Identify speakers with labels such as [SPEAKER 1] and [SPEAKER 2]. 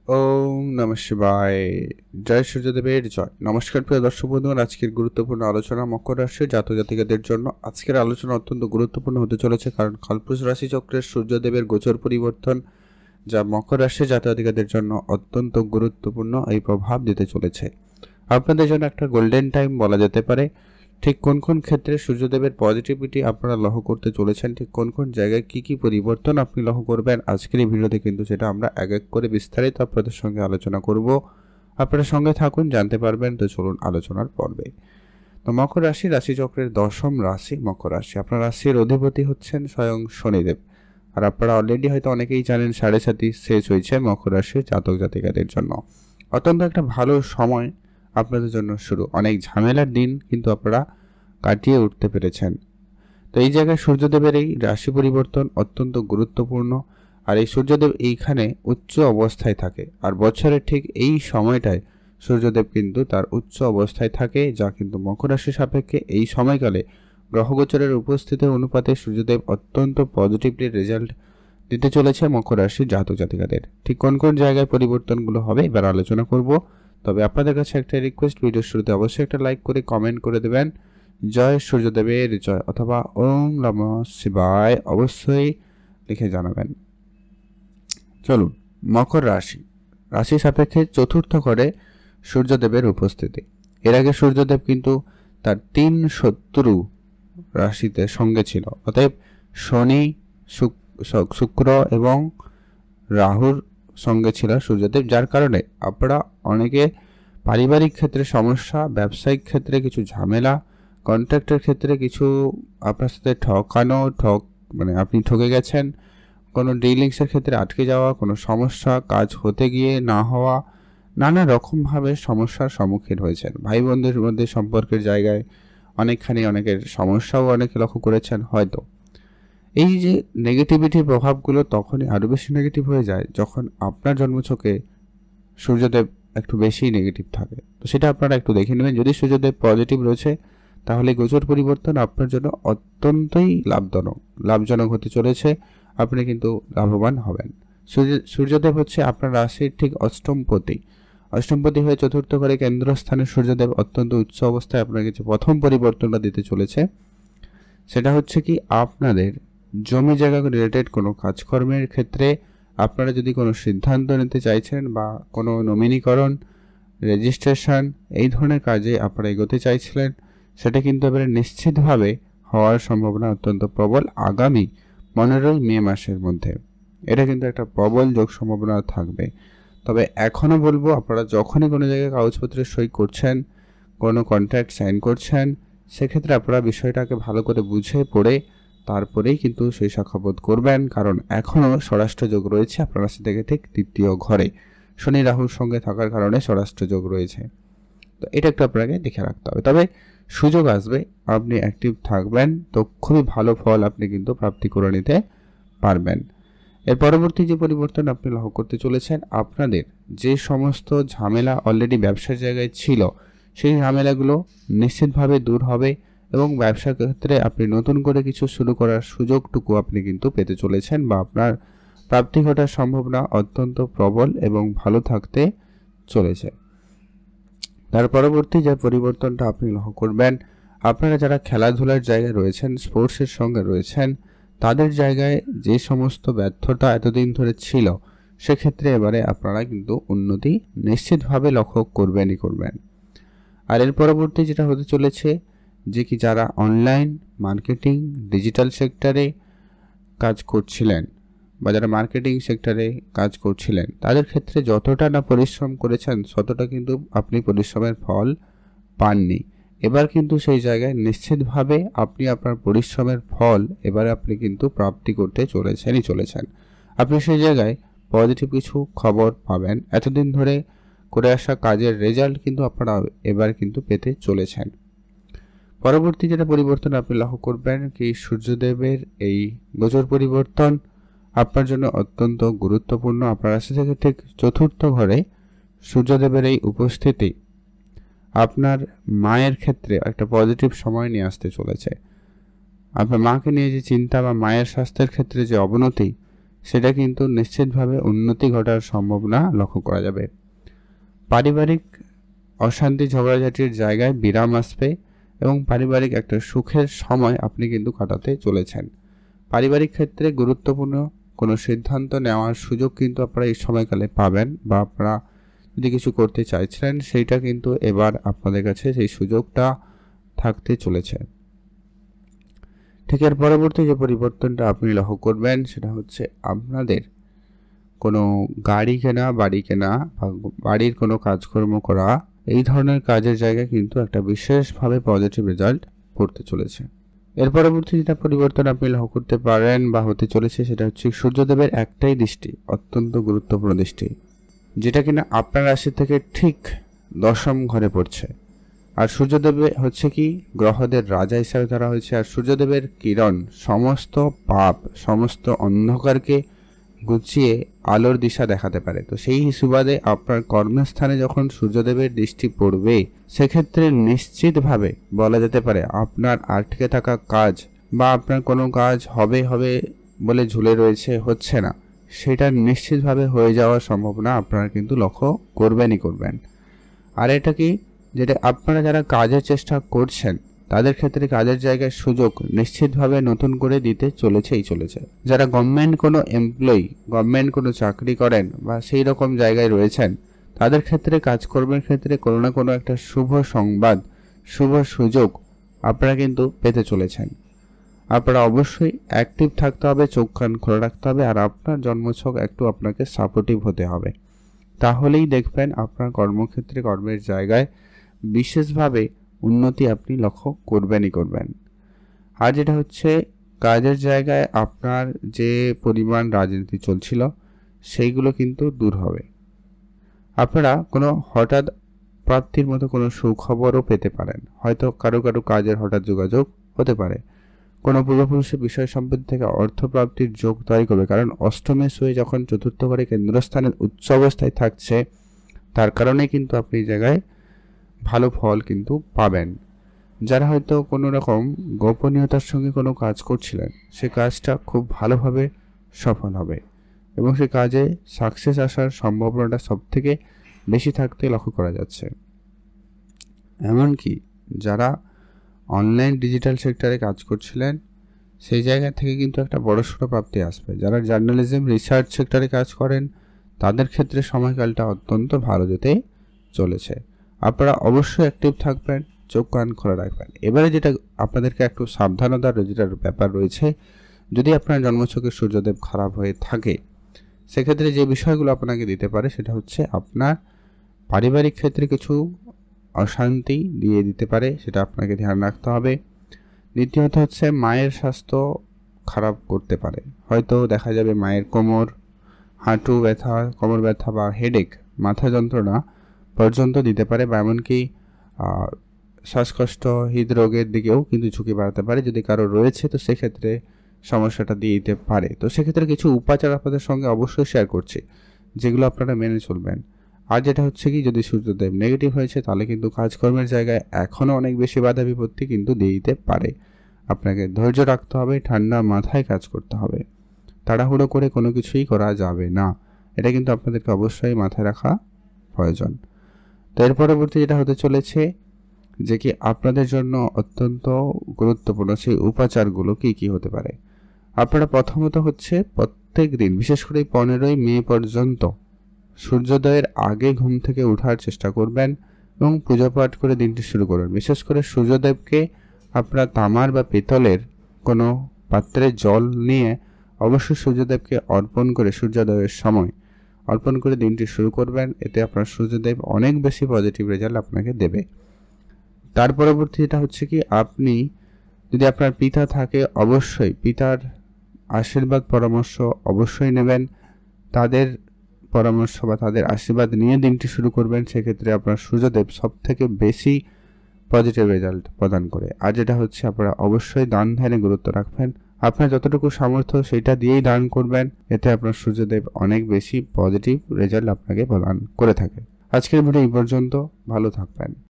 [SPEAKER 1] ওম নমঃ শিবায়। জয় সূর্যদেবের জয়। নমস্কার প্রিয় দর্শক বন্ধুগণ, আজকের গুরুত্বপূর্ণ আলোচনা মকর রাশির জাতক জাতিকাদের জন্য। আজকের আলোচনা অত্যন্ত গুরুত্বপূর্ণ হতে চলেছে, কারণ কালপুরুষ রাশি চক্রের সূর্যদেবের গোচর পরিবর্তন যা মকর রাশির জাতক জাতিকাদের জন্য অত্যন্ত গুরুত্বপূর্ণ এই প্রভাব দিতে চলেছে। আপনাদের জন্য একটা গোল্ডেন টাইম বলা যেতে পারে। ঠিক কোন কোন ক্ষেত্রে সূর্যদেবের পজিটিভিটি আপনারা লক্ষ্য করতে চলেছেন, ঠিক কোন কোন জায়গায় কি কি পরিবর্তন আপনি লক্ষ্য করবেন, আজকের এই ভিডিওতে কিন্তু সেটা আমরা এক এক করে বিস্তারিত আপনাদের সঙ্গে আলোচনা করব। আপনারা সঙ্গে থাকুন, জানতে পারবেন। তো চলুন আলোচনার পর্বে। তো মকর রাশি রাশিচক্রের দশম রাশি মকর রাশি। আপনার রাশির অধিপতি হচ্ছেন স্বয়ং শনিদেব। আর আপনারা অলরেডি হয়তো অনেকেই জানেন 7.5 শেষ হয়েছে মকর রাশির জাতক জাতিকাদের জন্য। অত্যন্ত একটা ভালো সময় আপনাদের জন্য শুরু। অনেক ঝামেলার দিন কিন্তু আপনারা কাটিয়ে উঠতে পেরেছেন। তো এই জায়গায় সূর্যদেবের এই রাশি পরিবর্তন অত্যন্ত গুরুত্বপূর্ণ। আর এই সূর্যদেব এইখানে উচ্চ অবস্থায় থাকে, আর বছরের ঠিক এই সময়টায় সূর্যদেব কিন্তু তার উচ্চ অবস্থায় থাকে, যা কিন্তু মকর রাশি সাপেক্ষে এই সময়কালে গ্রহগোচরের উপস্থিতির অনুপাতে সূর্যদেব অত্যন্ত পজিটিভলি রেজাল্ট দিতে চলেছে মকর রাশির জাতক জাতিকাদের। ঠিক কোন কোন জায়গায় পরিবর্তনগুলো হবে এবার আলোচনা করব। তবে আপনাদের কাছে একটা রিকোয়েস্ট, ভিডিওর শুরুতে অবশ্যই একটা লাইক করে কমেন্ট করে দেবেন জয় সূর্যদেবের জয় অথবা ওম নমঃ শিবায় অবশ্যই লিখে জানাবেন। চলুন, মকর রাশি রাশি সাপেক্ষে চতুর্থ ঘরে সূর্যদেবের উপস্থিতি। এর আগে সূর্যদেব কিন্তু তার 3 শত্রু রাশিতে সঙ্গে ছিল, অতএব শনি, শুক্র এবং রাহুর সঙ্গে ছিল সূর্যদেব, যার কারণে আপনারা অনেকে পারিবারিক ক্ষেত্রে সমস্যা, ব্যবসায়িক ক্ষেত্রে কিছু ঝামেলা, কন্ট্রাক্টের ক্ষেত্রে কিছু আপনার সাথে মানে আপনি ঠকে গেছেন, কোনো ডিলিংসের ক্ষেত্রে আটকে যাওয়া, কোনো সমস্যা, কাজ হতে গিয়ে না হওয়া, নানা রকমভাবে সমস্যার সম্মুখীন হয়েছেন। ভাই বোনদের মধ্যে সম্পর্কের জায়গায় অনেকখানি অনেকের সমস্যাও অনেকে লক্ষ্য করেছেন হয়তো। এই যে নেগেটিভিটির প্রভাবগুলো তখনই আরও বেশি নেগেটিভ হয়ে যায় যখন আপনার জন্মছকে সূর্যদেব একটু বেশি নেগেটিভ থাকে। তো সেটা আপনারা একটু দেখে নেবেন। যদি সূর্যদেব পজিটিভ রয়েছে তাহলে গোচর পরিবর্তন আপনার জন্য অত্যন্তই লাভজনক হতে চলেছে। আপনি কিন্তু লাভবান হবেন। সূর্যদেব হচ্ছে আপনার রাশির ঠিক অষ্টমপতি হয়ে চতুর্থ ঘরে কেন্দ্রস্থানে সূর্যদেব অত্যন্ত উচ্চ অবস্থায় আপনার কাছে প্রথম পরিবর্তনটা দিতে চলেছে। সেটা হচ্ছে কি, আপনাদের জমি জায়গা রিলেটেড কোনো কাজকর্মের ক্ষেত্রে আপনারা যদি কোনো সিদ্ধান্ত নিতে চাইছেন বা কোনো নমিনীকরণ, রেজিস্ট্রেশন এই ধরনের কাজে আপনারা এগোতে চাইছিলেন, সেটা কিন্তু এবারে নিশ্চিতভাবে হওয়ার সম্ভাবনা অত্যন্ত প্রবল আগামী 15 মে মাসের মধ্যে। এটা কিন্তু একটা প্রবল যোগ সম্ভাবনা থাকবে। তবে এখনও বলবো, আপনারা যখনই কোনো জায়গায় কাগজপত্রে সই করছেন, কোনো কন্ট্রাক্ট সাইন করছেন, সেক্ষেত্রে আপনারা বিষয়টাকে ভালো করে বুঝে পড়ে তারপরেই কিন্তু সেই সাক্ষাৎ করবেন, কারণ এখনও স্বরাষ্ট্রযোগ রয়েছে আপনার রাশি থেকে ঠিক 3য় ঘরে। শনি রাহুর সঙ্গে থাকার কারণে স্বরাষ্ট্রযোগ রয়েছে। তো এটা একটু আপনাকে দেখে রাখতে হবে। তবে সুযোগ আসবে, আপনি অ্যাক্টিভ থাকবেন তো খুবই ভালো ফল আপনি কিন্তু প্রাপ্তি করে নিতে পারবেন। এর পরবর্তী যে পরিবর্তন আপনি লক্ষ্য করতে চলেছেন, আপনাদের যে সমস্ত ঝামেলা অলরেডি ব্যবসার জায়গায় ছিল সেই ঝামেলাগুলো নিশ্চিতভাবে দূর হবে এবং ব্যবসার ক্ষেত্রে আপনি নতুন করে কিছু শুরু করার সুযোগটুকু আপনি কিন্তু পেতে চলেছেন, বা আপনার প্রাপ্তি ঘটার সম্ভাবনা অত্যন্ত প্রবল এবং ভালো থাকতে চলেছে। তার পরবর্তী যে পরিবর্তনটা আপনি লক্ষ্য করবেন, আপনারা যারা খেলাধুলার জায়গায় রয়েছেন, স্পোর্টসের সঙ্গে রয়েছেন, তাদের জায়গায় যে সমস্ত ব্যর্থতা এতদিন ধরে ছিল সেক্ষেত্রে এবারে আপনারা কিন্তু উন্নতি নিশ্চিতভাবে লক্ষ্য করবেন। আর এর পরবর্তী যেটা হতে চলেছে, যে কি যারা অনলাইন মার্কেটিং, ডিজিটাল সেক্টরে কাজ করছিলেন বা যারা মার্কেটিং সেক্টরে কাজ করছিলেন, তাদের ক্ষেত্রে যতটা না পরিশ্রম করেছেন ততটা কিন্তু আপনি পরিশ্রমের ফল পাননি। এবার কিন্তু সেই জায়গায় নিশ্চিতভাবে আপনি আপনার পরিশ্রমের ফল এবারে আপনি কিন্তু প্রাপ্তি করতে চলেছেন। আপনি সেই জায়গায় পজিটিভ কিছু খবর পাবেন। এতদিন ধরে করে আসা কাজের রেজাল্ট কিন্তু আপনারা এবার কিন্তু পেতে চলেছেন। পরবর্তী যেটা পরিবর্তন আপনি লক্ষ্য করবেন কি, সূর্যদেবের এই গোচর পরিবর্তন আপনার জন্য অত্যন্ত গুরুত্বপূর্ণ। আপনার রাশি থেকে ঠিক চতুর্থ ঘরে সূর্যদেবের এই উপস্থিতি আপনার মায়ের ক্ষেত্রে একটা পজিটিভ সময় নিয়ে আসতে চলেছে। আপনার মাকে নিয়ে যে চিন্তা বা মায়ের স্বাস্থ্যের ক্ষেত্রে যে অবনতি, সেটা কিন্তু নিশ্চিতভাবে উন্নতি ঘটার সম্ভাবনা লক্ষ্য করা যাবে। পারিবারিক অশান্তি ঝগড়াঝাটির জায়গায় বিরাম আসবে এবং পারিবারিক একটা সুখের সময় আপনি কিন্তু কাটাতে চলেছেন। পারিবারিক ক্ষেত্রে গুরুত্বপূর্ণ কোনো সিদ্ধান্ত নেওয়ার সুযোগ কিন্তু আপনারা এই সময়কালে পাবেন, বা আপনারা যদি কিছু করতে চাইছিলেন সেইটা কিন্তু এবার আপনাদের কাছে সেই সুযোগটা থাকতে চলেছে। ঠিক এর পরবর্তী যে পরিবর্তনটা আপনি লক্ষ্য করবেন সেটা হচ্ছে আপনাদের কোনো গাড়ি কেনা, বাড়ি কেনা বা বাড়ির কোনো কাজকর্ম করা, এই ধরনের কাজের জায়গায় কিন্তু একটা বিশেষভাবে পজিটিভ রেজাল্ট করতে চলেছে। এর পরবর্তী যেটা পরিবর্তন আপনি লক্ষ্য করতে পারেন বা হতে চলেছে সেটা হচ্ছে সূর্যদেবের একটাই দৃষ্টি, অত্যন্ত গুরুত্বপূর্ণ দৃষ্টি, যেটা কিনা আপনার রাশি থেকে ঠিক 10ম ঘরে পড়ছে। আর সূর্যদেব হচ্ছে কি গ্রহদের রাজা হিসাবে ধরা হয়েছে। আর সূর্যদেবের কিরণ সমস্ত পাপ, সমস্ত অন্ধকারকে গুছিয়ে আলোর দিশা দেখাতে পারে। তো সেই সুবাদে আপনার কর্মস্থানে যখন সূর্যদেবের দৃষ্টি পড়বে, সেক্ষেত্রে নিশ্চিতভাবে বলা যেতে পারে আপনার আটকে থাকা কাজ বা আপনার কোনো কাজ হবে হবে বলে ঝুলে রয়েছে, হচ্ছে না, সেটা নিশ্চিতভাবে হয়ে যাওয়ার সম্ভাবনা আপনারা কিন্তু লক্ষ্য করবেনই করবেন। আর এটা কি, যেটা আপনারা যারা কাজের চেষ্টা করছেন তাদের ক্ষেত্রে কাজের জায়গায় সুযোগ নিশ্চিতভাবে নতুন করে দিতে চলেছে। যারা গভর্নমেন্ট কোনো এমপ্লয়ি, গভর্নমেন্ট কোনো চাকরি করেন বা সেই রকম জায়গায় রয়েছেন, তাদের ক্ষেত্রে কাজকর্মের ক্ষেত্রে কোনো না কোনো একটা শুভ সংবাদ, শুভ সুযোগ আপনারা কিন্তু পেতে চলেছেন। আপনারা অবশ্যই অ্যাক্টিভ থাকতে হবে, চোখ কান খোলা রাখতে হবে, আর আপনার জন্মছক একটু আপনাকে সাপোর্টিভ হতে হবে। তাহলেই দেখবেন আপনার কর্মক্ষেত্রে, কর্মের জায়গায় বিশেষভাবে উন্নতি আপনি লক্ষ্য করবেনই করবেন। আর যেটা হচ্ছে কাজের জায়গায় আপনার যে পরিমাণ রাজনীতি চলছিল সেইগুলো কিন্তু দূর হবে। আপনারা কোনো হঠাৎ প্রাপ্তির মতো কোনো সুখবরও পেতে পারেন। হয়তো কারো কাজের হঠাৎ যোগাযোগ হতে পারে। কোনো পূর্বপুরুষের বিষয় সম্পত্তি থেকে অর্থ প্রাপ্তির যোগ তৈরি করবে, কারণ অষ্টমে শুয়ে যখন চতুর্থ ঘরে কেন্দ্রস্থানের উচ্চ অবস্থায় থাকছে, তার কারণে কিন্তু আপনি এই জায়গায় ভালো ফল কিন্তু পাবেন। যারা হয়তো কোনো রকম গোপনীয়তার সঙ্গে কোনো কাজ করছিলেন, সে কাজটা খুব ভালোভাবে সফল হবে এবং সে কাজে সাকসেস আসার সম্ভাবনাটা সবথেকে বেশি থাকতে লক্ষ্য করা যাচ্ছে। এমনকি যারা অনলাইন ডিজিটাল সেক্টরে কাজ করছিলেন, সেই জায়গা থেকে কিন্তু একটা বড়সড় প্রাপ্তি আসবে। যারা জার্নালিজম রিসার্চ সেক্টরে কাজ করেন, তাদের ক্ষেত্রে সময়কালটা অত্যন্ত ভালো যেতে চলেছে। আপনারা অবশ্যই অ্যাক্টিভ থাকবেন, চোখ কান খোলা রাখবেন। এবারে যেটা আপনাদেরকে একটু সাবধানতার যেটার ব্যাপার রয়েছে, যদি আপনার জন্মছকে সূর্যদেব খারাপ হয়ে থাকে, সেক্ষেত্রে যে বিষয়গুলো আপনাকে দিতে পারে সেটা হচ্ছে আপনার পারিবারিক ক্ষেত্রে কিছু অশান্তি দিয়ে দিতে পারে, সেটা আপনাকে ধ্যান রাখতে হবে। দ্বিতীয়ত হচ্ছে মায়ের স্বাস্থ্য খারাপ করতে পারে। হয়তো দেখা যাবে মায়ের কোমর, হাঁটু ব্যথা, কোমর ব্যথা বা হেডেক, মাথা যন্ত্রণা পর্যন্ত দিতে পারে, বা এমনকি শ্বাসকষ্ট, হৃদরোগের দিকেও কিন্তু ঝুঁকি বাড়াতে পারে। যদি কারো রয়েছে তো সেক্ষেত্রে সমস্যাটা দিয়ে দিতে পারে। তো সেক্ষেত্রে কিছু উপাচার আপনাদের সঙ্গে অবশ্যই শেয়ার করছি, যেগুলো আপনারা মেনে চলবেন। আর যেটা হচ্ছে কি, যদি সূর্যদেব নেগেটিভ হয়েছে তাহলে কিন্তু কাজকর্মের জায়গায় এখনও অনেক বেশি বাধা বিপত্তি কিন্তু দিয়ে দিতে পারে। আপনাকে ধৈর্য রাখতে হবে, ঠান্ডা মাথায় কাজ করতে হবে, তাড়াহুড়ো করে কোনো কিছুই করা যাবে না। এটা কিন্তু আপনাদেরকে অবশ্যই মাথায় রাখা প্রয়োজন। তো এর পরবর্তী যেটা হতে চলেছে, যে কি আপনাদের জন্য অত্যন্ত গুরুত্বপূর্ণ সেই উপাচারগুলো কি কি হতে পারে। আপনারা প্রথমত হচ্ছে প্রত্যেক দিন, বিশেষ করে 15ই মে পর্যন্ত সূর্যোদয়ের আগে ঘুম থেকে ওঠার চেষ্টা করবেন এবং পূজা পাঠ করে দিনটি শুরু করবেন। বিশেষ করে সূর্যদেবকে আপনারা তামার বা পিতলের কোনো পাত্রে জল নিয়ে অবশ্যই সূর্যদেবকে অর্পণ করে, সূর্যোদয়ের সময় অর্পণ করে দিনটি শুরু করবেন। এতে আপনার সূর্যদেব অনেক বেশি পজিটিভ রেজাল্ট আপনাকে দেবে। তার পরবর্তী যেটা হচ্ছে কি, আপনি যদি আপনার পিতা থাকে, অবশ্যই পিতার আশীর্বাদ পরামর্শ অবশ্যই নেবেন। তাদের পরামর্শ বা তাদের আশীর্বাদ নিয়ে দিনটি শুরু করবেন। সেক্ষেত্রে আপনার সূর্যদেব সব থেকে বেশি পজিটিভ রেজাল্ট প্রদান করে। আর যেটা হচ্ছে, আপনারা অবশ্যই দান ধ্যানে গুরুত্ব রাখবেন। আপনার যতটুকু সামর্থ্য সেটা দিয়েই দান করবেন। এতে আপনার সূর্যদেব অনেক বেশি পজিটিভ রেজাল্ট আপনাকে প্রদান করে থাকে। আজকের ভিডিও এই পর্যন্ত। ভালো থাকবেন।